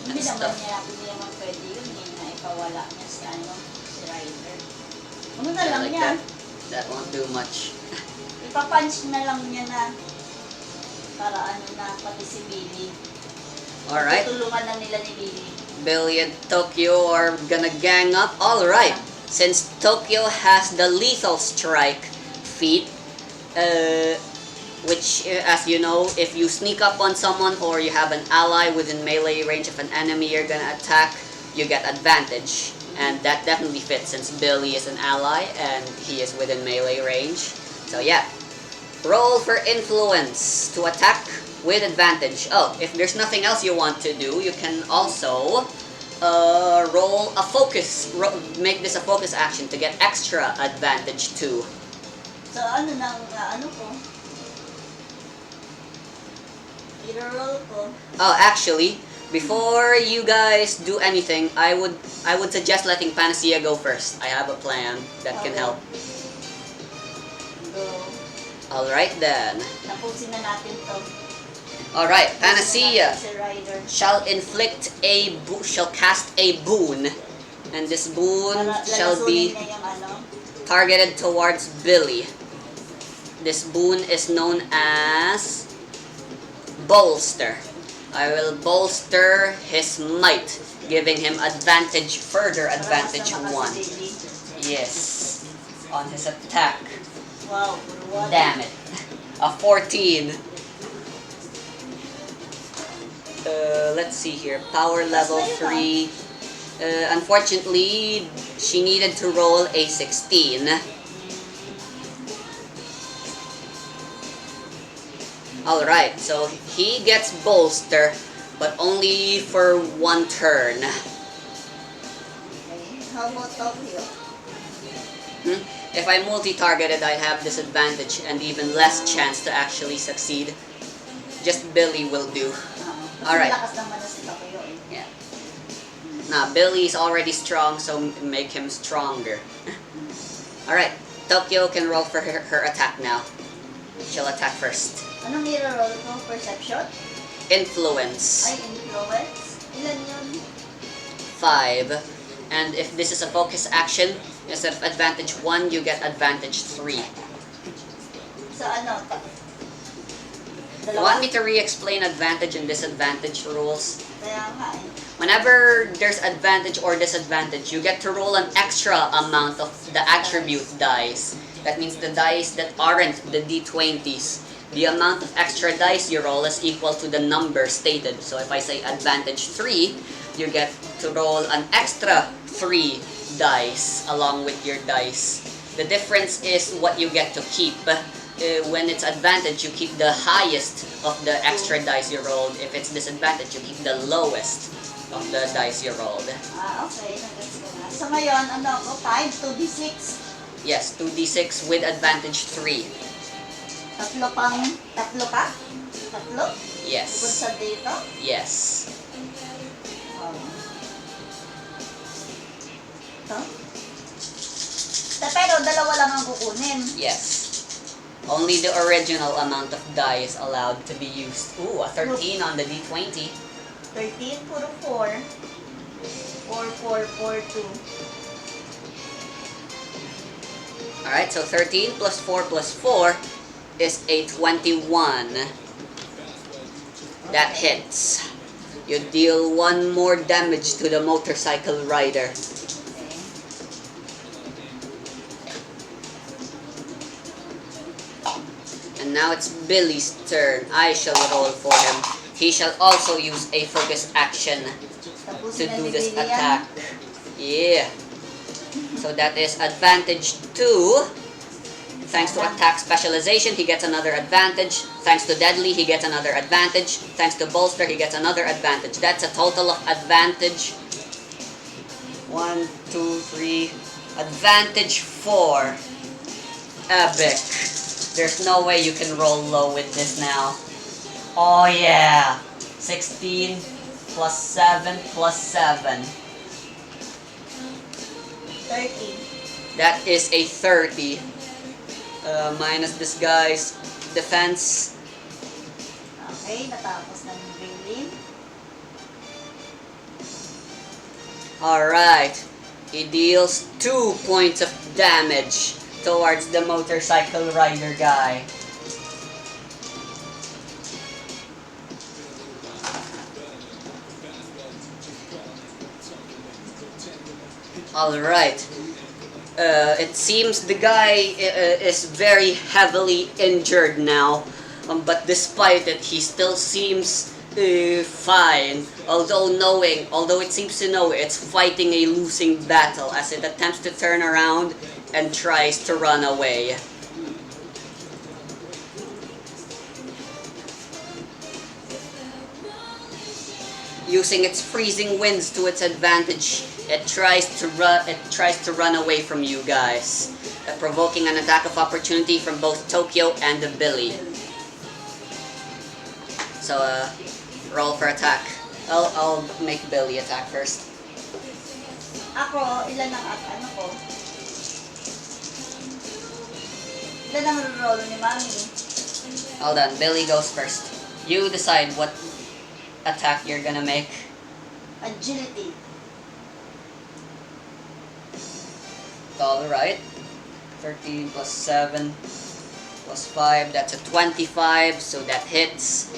Hindi And naman stuff. hindi naman pwede yun na ipawala niya si Ryder. Ano na Yeah, lang like yan? that won't do much. Ipapunch na lang niya na para pati si Billy. Alright. Tutulungan na nila ni Billy. Billy and Tokyo are gonna gang up. Alright. Since Tokyo has the lethal strike feat, which, as you know, if you sneak up on someone or you have an ally within melee range of an enemy you're gonna attack, you get advantage. And that definitely fits since Billy is an ally and he is within melee range. So yeah. Roll for influence to attack with advantage. Oh, if there's nothing else you want to do, you can also roll a focus. Make this a focus action to get extra advantage too. So ko? I-roll ko. Oh, actually, before you guys do anything, I would suggest letting Panacea go first. I have a plan that can help. Go. Alright then. Tapusin na natin to. Alright, Panacea Si Ryder. shall cast a boon, and this boon shall be Lalasunin niya yung targeted towards Billy. This boon is known as Bolster. I will bolster his might, giving him further advantage 1. Yes, on his attack. Wow, what? Damn it. A 14. Let's see here. Power level 3. Unfortunately, she needed to roll a 16. Alright, so he gets bolster, but only for 1 turn. Okay. How about Tokyo? If I multi-targeted, I have disadvantage and even less chance to actually succeed. Just Billy will do. Alright. Malakas naman na si Tokyo eh. Yeah. Nah, Billy is already strong, so make him stronger. Alright, Tokyo can roll for her attack now. She'll attack first. Anong i-roll ko? Perception? Influence. Ay, influence? Ilan yun? 5. And if this is a focus action, instead of advantage 1, you get advantage 3. So You want me to re-explain advantage and disadvantage rules? Kaya nga eh. Whenever there's advantage or disadvantage, you get to roll an extra amount of the attribute dice. That means the dice that aren't the d20s. The amount of extra dice you roll is equal to the number stated. So if I say advantage 3, you get to roll an extra 3 dice along with your dice. The difference is what you get to keep. When it's advantage, you keep the highest of the extra dice you rolled. If it's disadvantage, you keep the lowest of the dice you rolled. Okay. Nagets ko na. So ngayon, 5, 2d6. Yes, 2d6 with advantage 3. Tatlo pa? Tatlo? Yes. Bukod sa dito? Yes. Ito? Pero dalawa lang ang kukunin. Yes. Only the original amount of die is allowed to be used. Ooh, a 13 on the d20. 13, puro 4. 4, 4, 4, 2. Alright, so 13 plus 4 plus 4 is a 21. That hits. You deal 1 more damage to the motorcycle rider. And now it's Billy's turn. I shall roll for him. He shall also use a focus action to do this attack. Yeah. So that is advantage 2. Thanks to attack specialization, he gets another advantage. Thanks to deadly, he gets another advantage. Thanks to bolster, he gets another advantage. That's a total of advantage 1, 2, 3. Advantage 4. Epic. There's no way you can roll low with this now. Oh yeah. 16 plus 7 plus 7. 30. That is a 30. Minus this guy's defense. Okay, natapos na yung bilin. Alright. He deals 2 points of damage towards the motorcycle rider guy. Alright. It seems the guy is very heavily injured now. But despite it, he still seems fine. Although it seems to know it's fighting a losing battle as it attempts to turn around and tries to run away. Using its freezing winds to its advantage, it tries to run away from you guys, provoking an attack of opportunity from both Tokyo and Billy. So, roll for attack. I'll make Billy attack first. Ako, ilan ang ano ko? Ilan ang roll ni Mami? Hold on, Billy goes first. You decide what attack you're gonna make. Agility. Alright. 13 plus 7 plus 5, that's a 25, so that hits.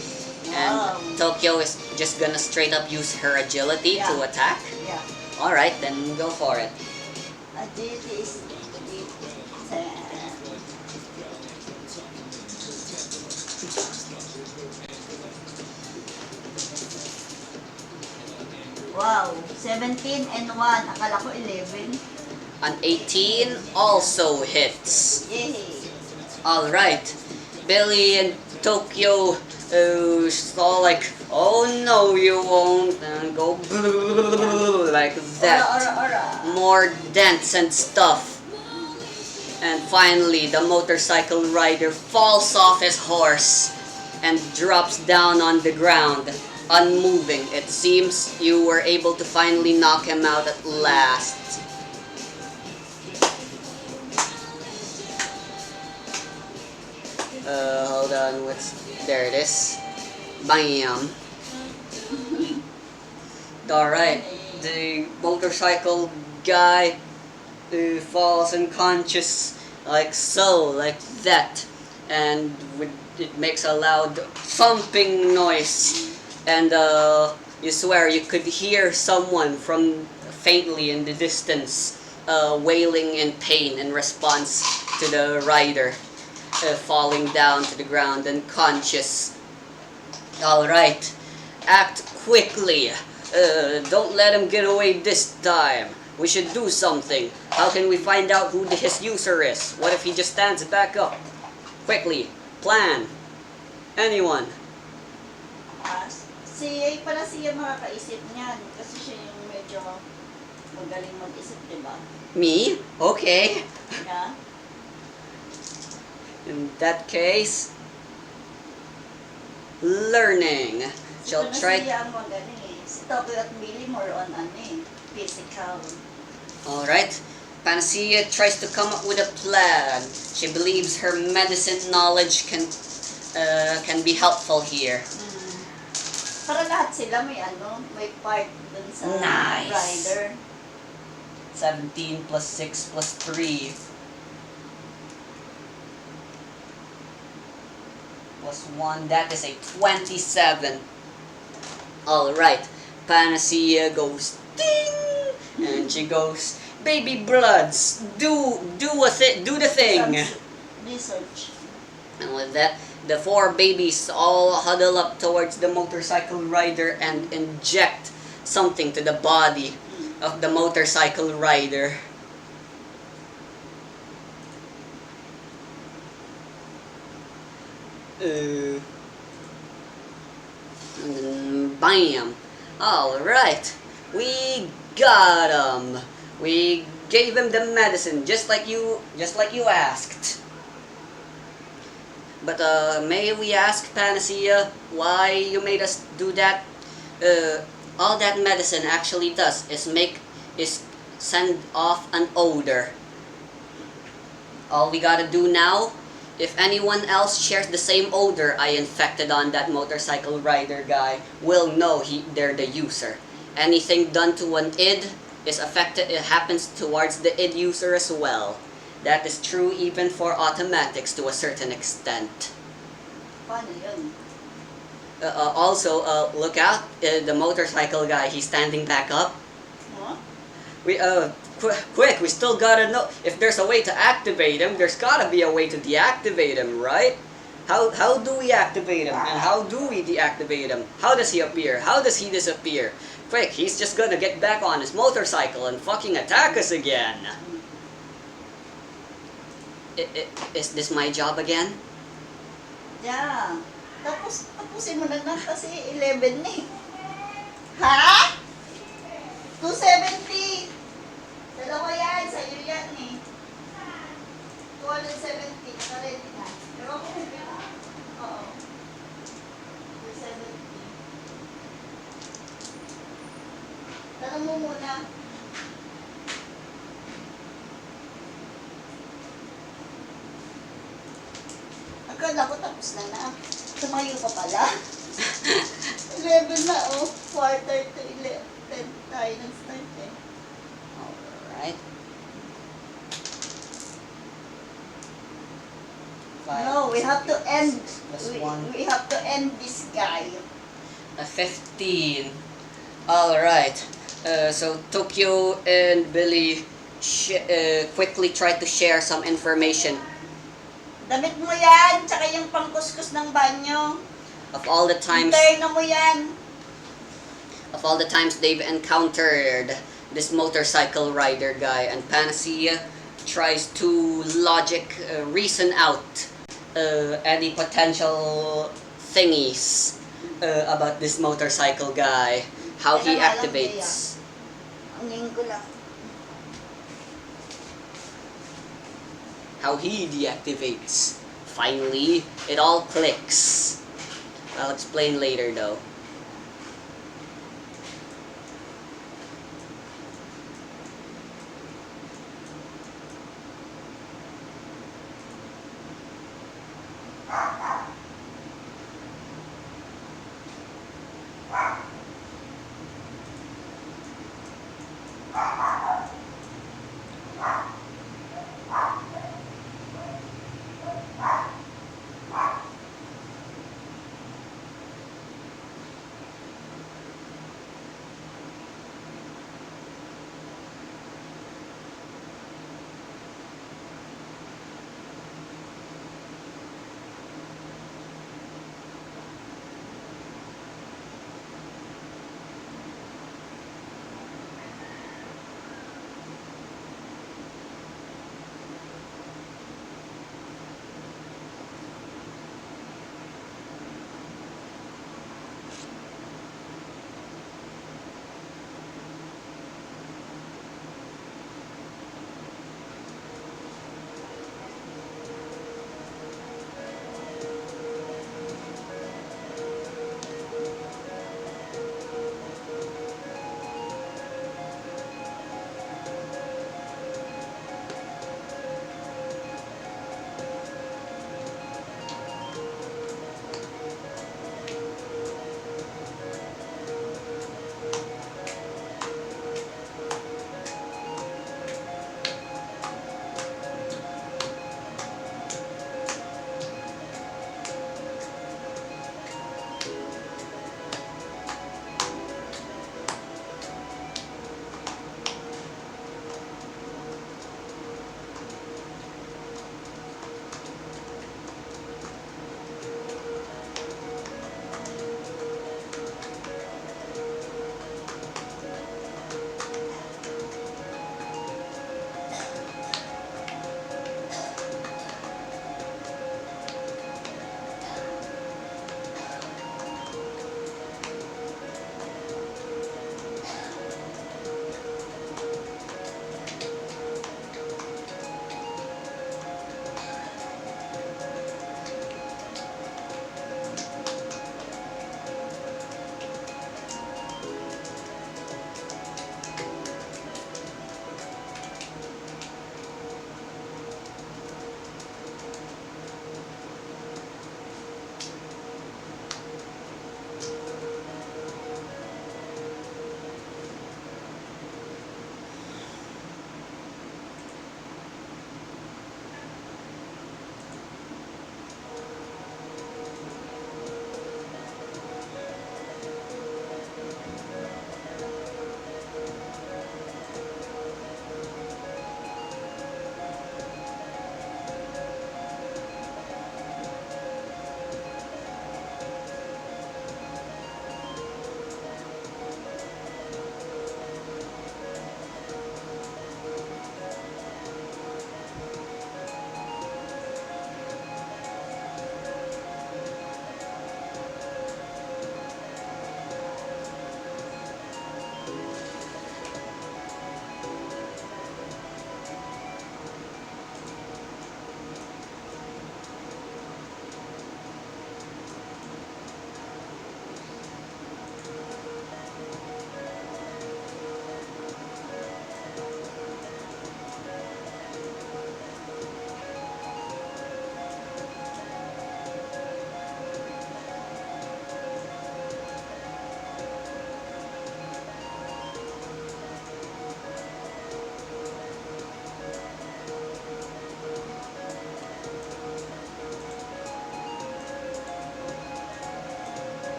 And Wow. Tokyo is just gonna straight up use her agility to Yeah. attack. Yeah. Alright, then go for it. Agility is 10. Wow, 17 and 1. Akala ko 11. An 18 also hits. Yay! Alright. Billy and Tokyo all like, oh no you won't, and go like that. Ora. More dents and stuff. And finally, the motorcycle rider falls off his horse and drops down on the ground, unmoving. It seems you were able to finally knock him out at last. Hold on, there it is. Bam! Alright, the motorcycle guy falls unconscious like so, like that. And it makes a loud thumping noise. And you swear you could hear someone from faintly in the distance wailing in pain in response to the rider falling down to the ground unconscious. Alright, act quickly. Don't let him get away this time. We should do something. How can we find out who his user is? What if he just stands back up? Quickly, plan. Anyone? Pala siya makakaisip niyan. Kasi siya yung medyo magaling mag-isip, diba? Me? Okay. Yeah. In that case, learning. Shall try. Siya ang magaling eh. Si Tokyo at Billy more on physical. Alright. Panacea tries to come up with a plan. She believes her medicine knowledge can be helpful here. Para lahat sila may part dun sa Nice. rider. 17 plus 6 plus 3 plus 1, that is a 27. Alright, Panacea goes ding, and she goes, baby bloods, do the thing. Research. And with that, the 4 babies all huddle up towards the motorcycle rider and inject something to the body of the motorcycle rider. And then bam! Alright, we got him. We gave him the medicine just like you asked. But may we ask, Panacea, why you made us do that? All that medicine actually does is send off an odor. All we gotta do now, if anyone else shares the same odor I infected on that motorcycle rider guy, will know they're the user. Anything done to an id is affected. It happens towards the id user as well. That is true even for automatics to a certain extent. Paano yun? Also, look out, the motorcycle guy, he's standing back up. Huh? We quick, we still gotta know if there's a way to activate him. There's gotta be a way to deactivate him, right? How do we activate him, and how do we deactivate him? How does he appear? How does he disappear? Quick, he's just gonna get back on his motorcycle and fucking attack us again. Is this my job again? Yeah. Tapusin mo na kasi 11 na eh. Ha? 270. Dalawa yan, sa'yo yan eh. 270, naka-ready na. Pero ako hindi na. Oo. 270. Tanong mo muna. Akala ko tapos na na. Tumayo pa pala. 11 na oh. Quarter to 11 tayo nag-start eh. Alright. No, we have to end. Plus one. We have to end this guy. 15. Alright. So Tokyo and Billy quickly try to share some information. Damit mo yan, tsaka yung pangkuskus ng banyo. Of all the times Interno mo yan. of all the times they've encountered this motorcycle rider guy, and Panacea tries to reason out any potential thingies about this motorcycle guy, how he activates. Ang ko lang. How he deactivates. Finally, it all clicks. I'll explain later though.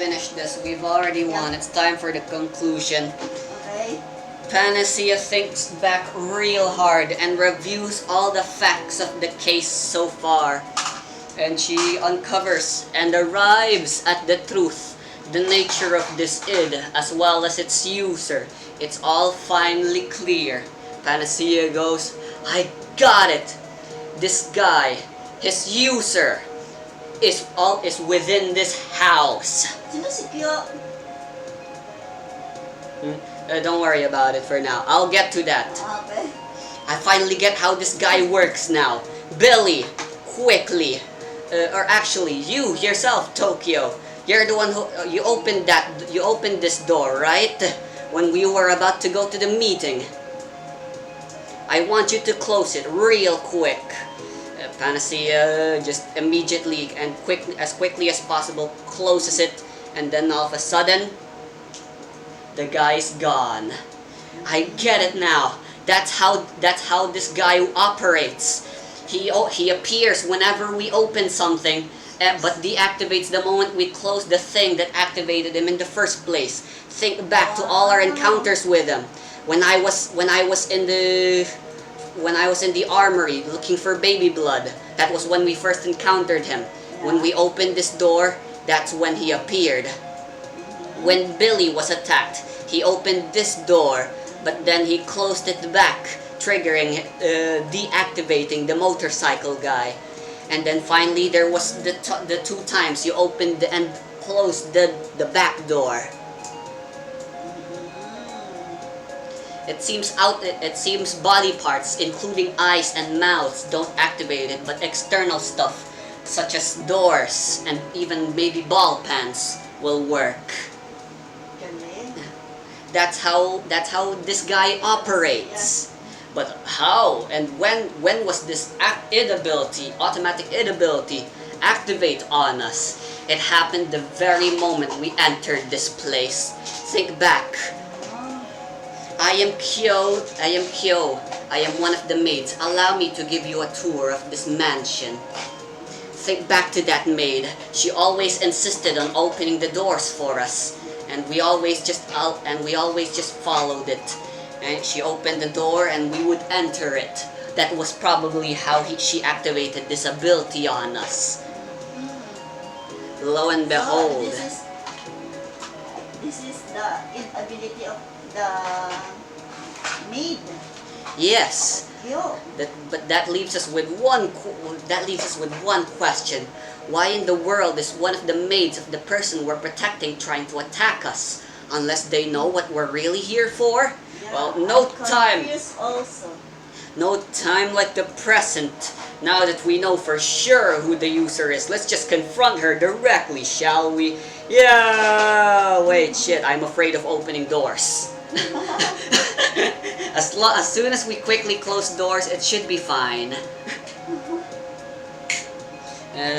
finish this. We've already won. It's time for the conclusion. Okay. Panacea thinks back real hard and reviews all the facts of the case so far. And she uncovers and arrives at the truth, the nature of this id, as well as its user. It's all finally clear. Panacea goes, I got it! This guy, his user, is within this house. Sino si Kyo? Don't worry about it for now. I'll get to that. Okay. I finally get how this guy works now. Billy, quickly. Or actually, you yourself, Tokyo. You're the one who you opened this door, right? When we were about to go to the meeting. I want you to close it real quick. Panacea just immediately and as quickly as possible closes it, and then all of a sudden, the guy's gone. I get it now. That's how this guy operates. He appears whenever we open something, but deactivates the moment we close the thing that activated him in the first place. Think back to all our encounters with him. When I was in the armory looking for baby blood, that was when we first encountered him. When we opened this door, that's when he appeared. When Billy was attacked, he opened this door, but then he closed it back, triggering, deactivating the motorcycle guy. And then finally there was the 2 times you opened and closed the back door. It seems body parts, including eyes and mouths, don't activate it, but external stuff, such as doors and even maybe ball pans, will work. That's how this guy operates. But how and when was this automatic id ability, activate on us? It happened the very moment we entered this place. Think back. I am Kyo. I am one of the maids. Allow me to give you a tour of this mansion. Think back to that maid. She always insisted on opening the doors for us, and we always just followed it. And she opened the door, and we would enter it. That was probably how she activated this ability on us. Lo and behold. So this is the inability of the maid. Yes. Kyo. But that leaves us with one question. Why in the world is one of the maids of the person we're protecting trying to attack us? Unless they know what we're really here for? Yeah, Well, no I'm time. confused also. No time like the present. Now that we know for sure who the user is, let's just confront her directly, shall we? Yeah! Wait, shit, I'm afraid of opening doors. As soon as we quickly close doors, it should be fine.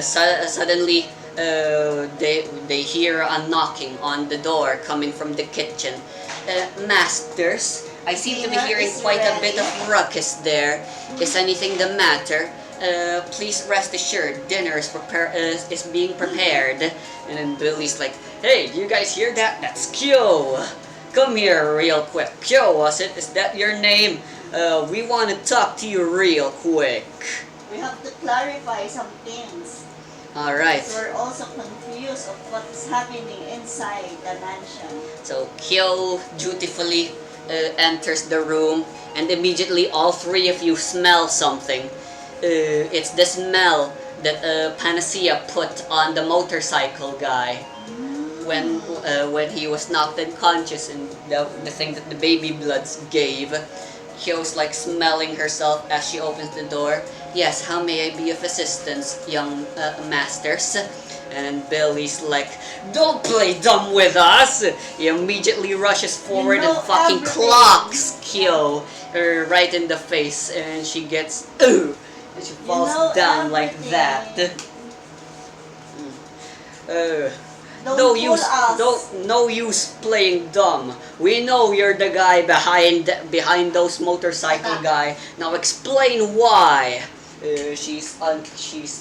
Suddenly, they hear a knocking on the door coming from the kitchen. Masters, I seem to be hearing quite a bit of ruckus there. Is anything the matter? Please rest assured, dinner is being prepared. And then Billy's like, hey, do you guys hear that? That's Kyo. Come here real quick. Kyo, was it? Is that your name? We want to talk to you real quick. We have to clarify some things. Alright. So we're also confused of what's happening inside the mansion. So Kyo dutifully enters the room, and immediately all 3 of you smell something. It's the smell that Panacea put on the motorcycle guy when he was knocked unconscious, and the thing that the baby bloods gave. Kyo's like smelling herself as she opens the door. Yes, how may I be of assistance, young masters? And Billy's like, don't play dumb with us! He immediately rushes forward and fucking clocks Kyo right in the face, and she gets and she falls down like that. No use playing dumb. We know you're the guy behind those motorcycle guy. Now explain why. She's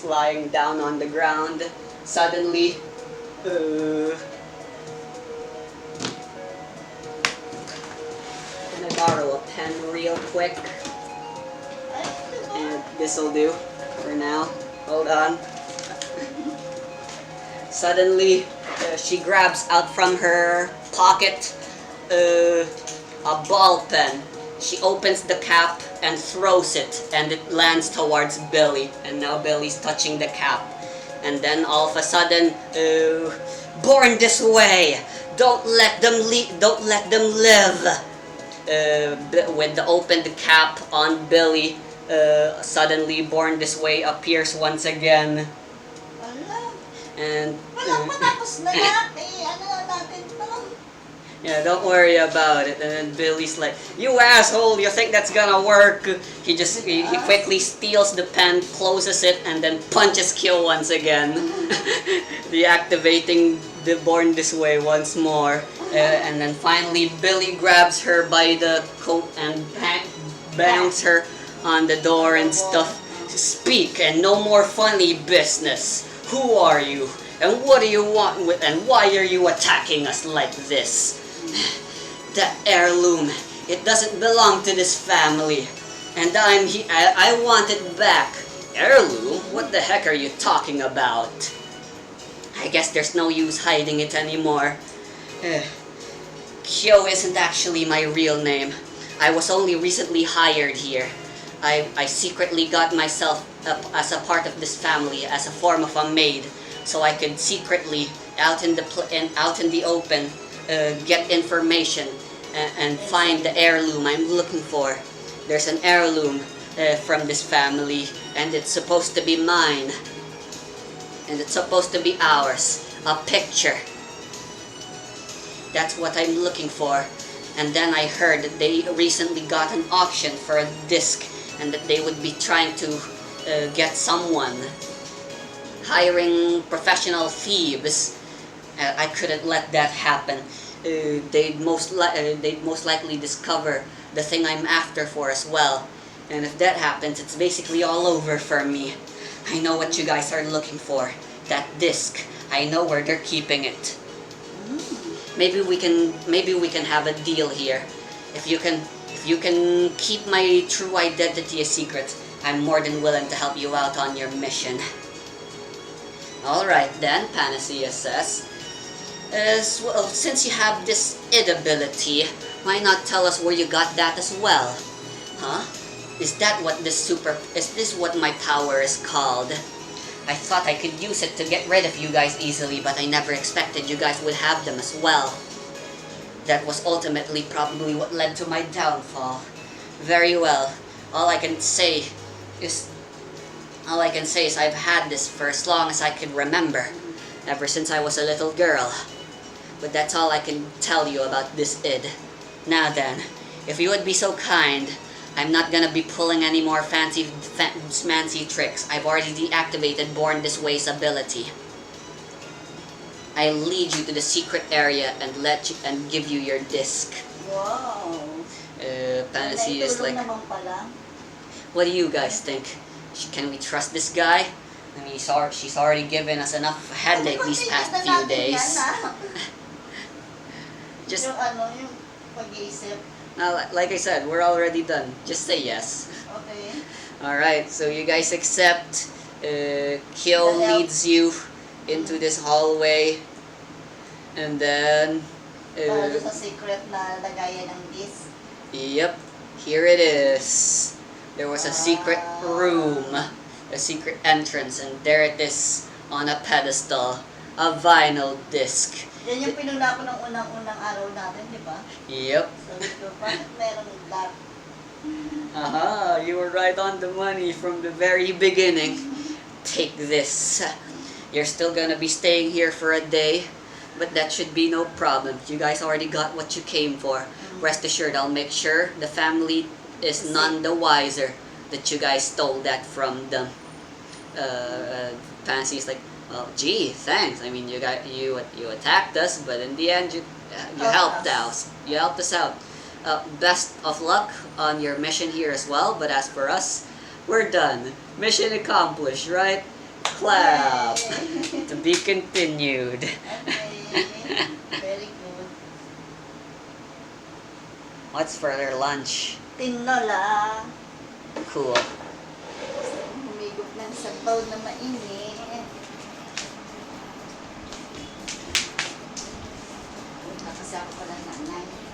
lying down on the ground. Suddenly, borrow a pen real quick. And this'll do for now. Hold on. Suddenly, she grabs out from her pocket a ball pen. She opens the cap and throws it, and it lands towards Billy. And now Billy's touching the cap. And then all of a sudden, born this way. Don't let them live. With the opened cap on Billy, suddenly born this way appears once again. And Walang matapos na lahat eh. Ano natin to? yeah, don't worry about it. And then Billy's like, "You asshole! You think that's gonna work?" He quickly steals the pen, closes it, and then punches Kyo once again, deactivating the Born This Way once more. And then finally, Billy grabs her by the coat and bangs her on the door and stuff. "Speak, and no more funny business. Who are you? And what do you want with? And why are you attacking us like this?" "That heirloom, it doesn't belong to this family, and I want it back." "Heirloom? What the heck are you talking about?" "I guess there's no use hiding it anymore. Kyo isn't actually my real name. I was only recently hired here. I secretly got myself up as a part of this family as a form of a maid, so I could secretly out in the open get information and find the heirloom I'm looking for. There's an heirloom from this family, and it's supposed to be mine, and it's supposed to be ours. A picture. That's what I'm looking for." And then I heard that they recently got an auction for a disc, and that they would be trying to get someone, hiring professional thieves. I couldn't let that happen. They'd most likely discover the thing I'm after for as well. And if that happens, it's basically all over for me. I know what you guys are looking for. That disc. I know where they're keeping it. Maybe we can have a deal here. If you can keep my true identity a secret, I'm more than willing to help you out on your mission." "Alright then," Panacea says. Well, since you have this id ability, why not tell us where you got that as well?" "Huh? Is this what my power is called? I thought I could use it to get rid of you guys easily, but I never expected you guys would have them as well. That was ultimately probably what led to my downfall. Very well. All I can say is I've had this for as long as I can remember, ever since I was a little girl. But that's all I can tell you about this id. Now then, if you would be so kind, I'm not gonna be pulling any more fancy tricks. I've already deactivated Born This Way's ability. I'll lead you to the secret area and give you your disc." Wow. Panacea is like, naman pala. "What do you guys think? Can we trust this guy? I mean, she's already given us enough headache these past few days." Just yung pag-iisip. like I said, we're already done. Just say yes. Okay. Alright, so you guys accept. Kyo leads you into this hallway. And then... Para doon sa secret na lagayan ng disc. Yep, here it is. There was a secret room, a secret entrance, and there it is on a pedestal, a vinyl disc. Yan yung pinula ko ng unang-unang araw natin, di ba? Yep. Sabi ko, bakit meron that? Aha, you were right on the money from the very beginning. Take this. You're still gonna be staying here for a day, but that should be no problem. You guys already got what you came for. Rest assured, I'll make sure the family is none the wiser that you guys stole that from them. Fancy's like, "Well, gee, thanks. I mean, you attacked us, but in the end, you helped us. You helped us out. Best of luck on your mission here as well. But as for us, we're done. Mission accomplished, right? Clap. To be continued." Okay. Very good. What's for their lunch? Tinola. Cool. Humigop ng sabaw na mainit. Nakasama pala nanay.